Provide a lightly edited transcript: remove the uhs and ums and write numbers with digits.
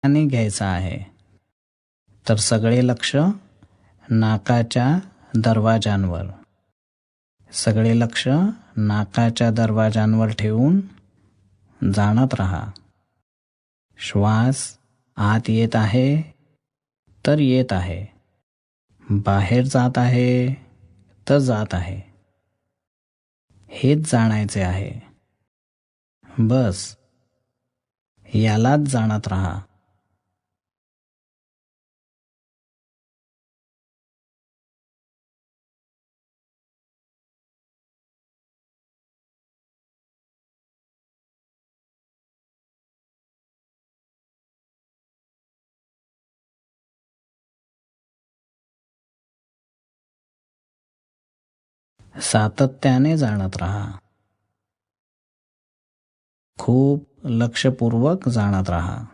आणि घ्यायचा आहे. तर सगळे लक्ष नाकाच्या दरवाजांवर. सगळे लक्ष नाकाच्या दरवाजांवर ठेवून जाणत राहा. श्वास आत येत आहे तर येत आहे, बाहेर जात आहे तर जात आहे. हेच जाणायचे आहे. बस यालाच जाणत राहा. सातत्याने जाणत राहा. खूप लक्षपूर्वक जाणत राहा.